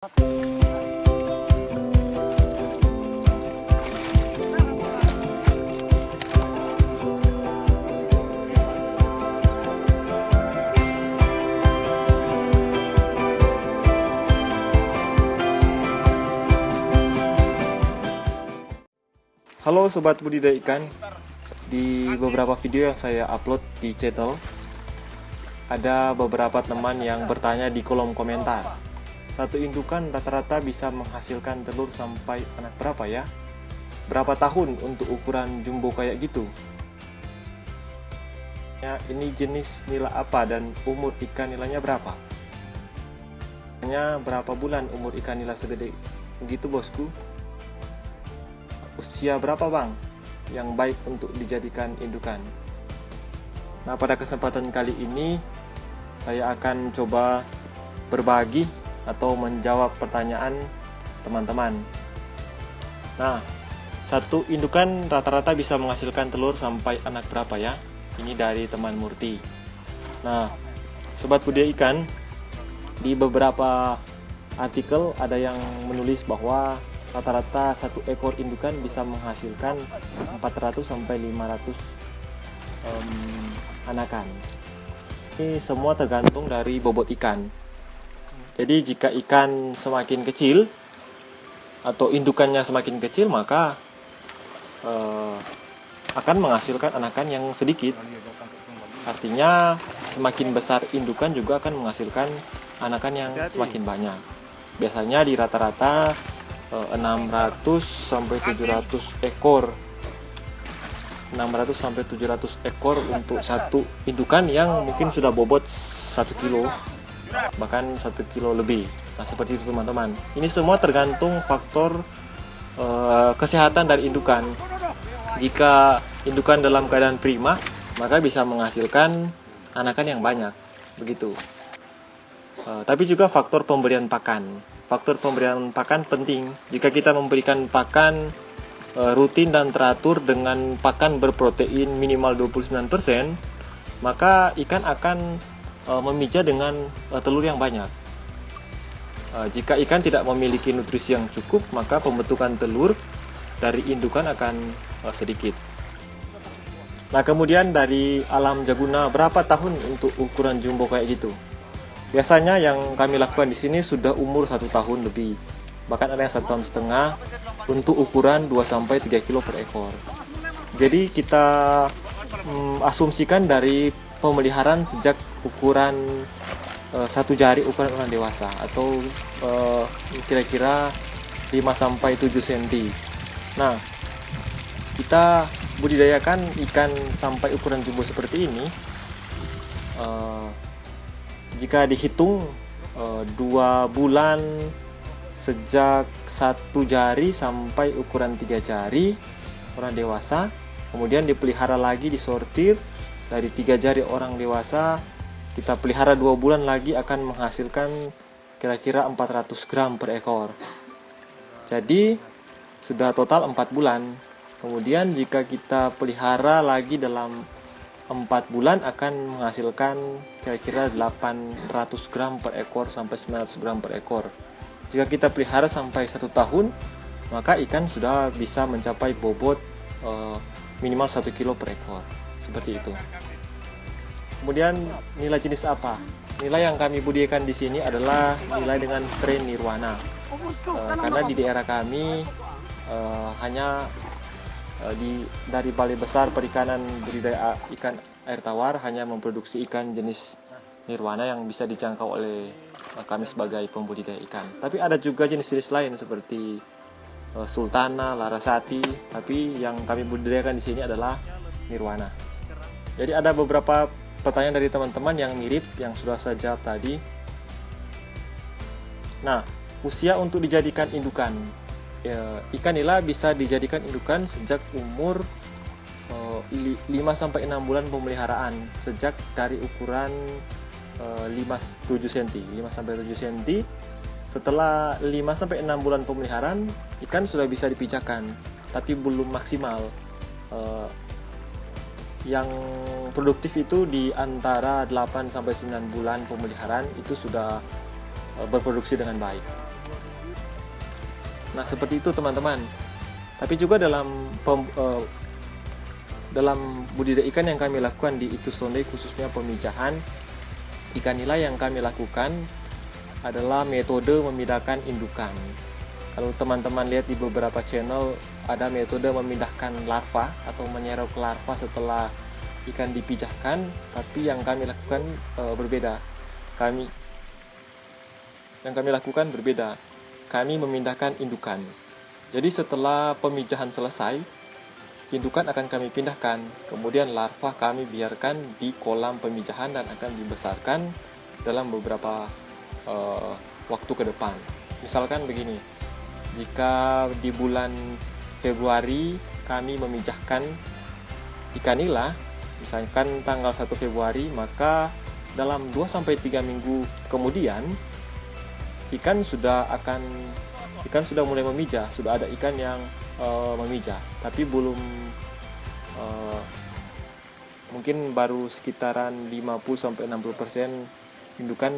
Halo sobat budidaya ikan. Di beberapa video yang saya upload di channel, ada beberapa teman yang bertanya di kolom komentar, satu indukan rata-rata bisa menghasilkan telur sampai anak berapa ya? Berapa tahun untuk ukuran jumbo kayak gitu? Ya, ini jenis nila apa dan umur ikan nilanya berapa? Hanya berapa bulan umur ikan nila segede gitu bosku? Usia berapa bang yang baik untuk dijadikan indukan? Nah, pada kesempatan kali ini saya akan coba berbagi atau menjawab pertanyaan teman-teman. Nah, satu indukan rata-rata bisa menghasilkan telur sampai anak berapa ya? Ini dari teman Murti. Nah, sobat budidaya ikan, di beberapa artikel ada yang menulis bahwa rata-rata satu ekor indukan bisa menghasilkan 400 sampai 500 anakan. Ini semua tergantung dari bobot ikan. Jadi jika ikan semakin kecil atau indukannya semakin kecil, maka akan menghasilkan anakan yang sedikit. Artinya semakin besar indukan juga akan menghasilkan anakan yang semakin banyak. Biasanya di rata-rata 600 sampai 700 ekor. 600 sampai 700 ekor untuk satu indukan yang mungkin sudah bobot 1 kilo, bahkan 1 kilo lebih. Nah, seperti itu teman-teman. Ini semua tergantung faktor kesehatan dari indukan. Jika indukan dalam keadaan prima, maka bisa menghasilkan anakan yang banyak, begitu. Tapi juga faktor pemberian pakan. Faktor pemberian pakan penting. Jika kita memberikan pakan rutin dan teratur dengan pakan berprotein minimal 29%, maka ikan akan memijah dengan telur yang banyak. Jika ikan tidak memiliki nutrisi yang cukup, maka pembentukan telur dari indukan akan sedikit. Nah, kemudian dari alam Jaguna, berapa tahun untuk ukuran jumbo kayak gitu? Biasanya yang kami lakukan di sini sudah umur 1 tahun lebih. Bahkan ada yang 1,5 tahun untuk ukuran 2-3 kilo per ekor. Jadi kita asumsikan dari pemeliharaan sejak ukuran 1 jari ukuran orang dewasa, atau kira-kira 5-7 cm. Nah, kita budidayakan ikan sampai ukuran jumbo seperti ini. Jika dihitung 2 bulan sejak 1 jari sampai ukuran 3 jari orang dewasa, kemudian dipelihara lagi, disortir dari 3 jari orang dewasa, kita pelihara 2 bulan lagi, akan menghasilkan kira-kira 400 gram per ekor. Jadi sudah total 4 bulan. Kemudian jika kita pelihara lagi dalam 4 bulan, akan menghasilkan kira-kira 800 gram per ekor sampai 900 gram per ekor. Jika kita pelihara sampai 1 tahun, maka ikan sudah bisa mencapai bobot minimal 1 kilo per ekor. Seperti itu. Kemudian nilai jenis apa? Nilai yang kami budidayakan di sini adalah nilai dengan strain Nirwana. Karena di daerah kami hanya dari Balai Besar Perikanan Budidaya Ikan Air Tawar hanya memproduksi ikan jenis Nirwana yang bisa dijangkau oleh kami sebagai pembudidaya ikan. Tapi ada juga jenis-jenis lain seperti Sultana, Larasati, tapi yang kami budidayakan di sini adalah Nirwana. Jadi ada beberapa pertanyaan dari teman-teman yang mirip yang sudah saya jawab tadi. Nah, usia untuk dijadikan indukan. Ikan nila bisa dijadikan indukan sejak umur 5-6 bulan pemeliharaan, sejak dari ukuran 5-7 cm. Setelah 5-6 bulan pemeliharaan, ikan sudah bisa dipijakan, tapi belum maksimal. Yang produktif itu di antara 8-9 bulan pemeliharaan itu sudah berproduksi dengan baik. Nah, seperti itu teman-teman. Tapi juga dalam budidaya ikan yang kami lakukan di Itusonde, khususnya pemijahan ikan nila, yang kami lakukan adalah metode memindahkan indukan. Kalau teman-teman lihat di beberapa channel, ada metode memindahkan larva atau menyerok larva setelah ikan dipijahkan, tapi yang kami lakukan berbeda. Yang kami lakukan berbeda. Kami memindahkan indukan. Jadi setelah pemijahan selesai, indukan akan kami pindahkan, kemudian larva kami biarkan di kolam pemijahan dan akan dibesarkan dalam beberapa waktu ke depan. Misalkan begini, jika di bulan Februari kami memijahkan ikan nila, misalkan tanggal 1 Februari, maka dalam 2-3 minggu kemudian ikan sudah mulai memijah, sudah ada ikan yang memijah, tapi belum mungkin baru sekitaran 50-60% indukan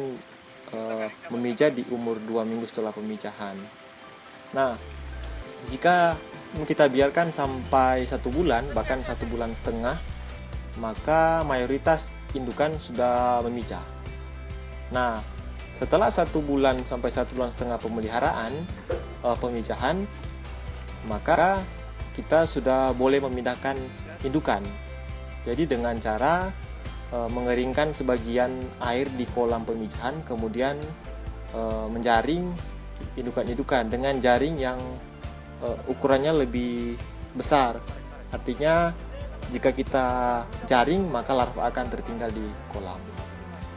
memijah di umur 2 minggu setelah pemijahan. Nah, jika kita biarkan sampai 1 bulan, bahkan 1 bulan setengah, maka mayoritas indukan sudah memijah. Nah, setelah 1 bulan sampai 1 bulan setengah pemeliharaan pemijahan, maka kita sudah boleh memindahkan indukan. Jadi dengan cara mengeringkan sebagian air di kolam pemijahan, kemudian menjaring indukan-indukan dengan jaring yang ukurannya lebih besar. Artinya jika kita jaring, maka larva akan tertinggal di kolam.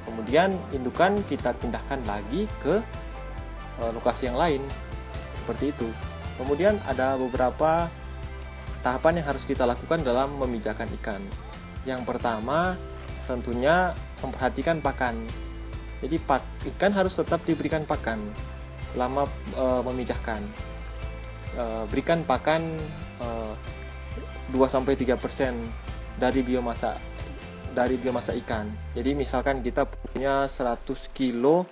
Kemudian indukan kita pindahkan lagi ke lokasi yang lain, seperti itu. Kemudian ada beberapa tahapan yang harus kita lakukan dalam memijahkan ikan. Yang pertama, tentunya memperhatikan pakan. Jadi ikan harus tetap diberikan pakan selama memijahkan. Berikan pakan 2-3% dari biomasa ikan. Jadi misalkan kita punya 100 kilo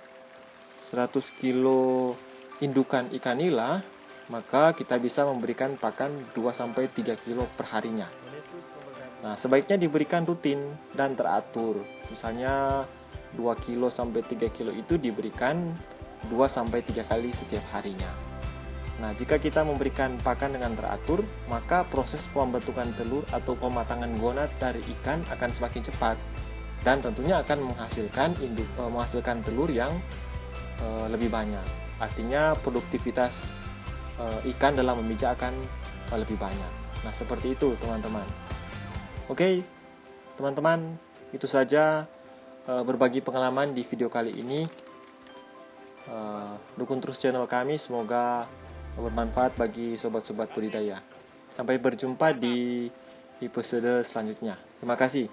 indukan ikan nila, maka kita bisa memberikan pakan 2-3 kilo per harinya. Nah, sebaiknya diberikan rutin dan teratur. Misalnya 2 kilo sampai 3 kilo itu diberikan 2-3 kali setiap harinya. Nah, jika kita memberikan pakan dengan teratur, maka proses pembentukan telur atau pematangan gonad dari ikan akan semakin cepat dan tentunya akan menghasilkan telur yang lebih banyak. Artinya produktivitas ikan dalam memijah akan lebih banyak. Nah, seperti itu teman-teman. Oke, teman-teman, itu saja berbagi pengalaman di video kali ini. Dukung terus channel kami, semoga bermanfaat bagi sobat-sobat budidaya. Sampai berjumpa di episode selanjutnya. Terima kasih.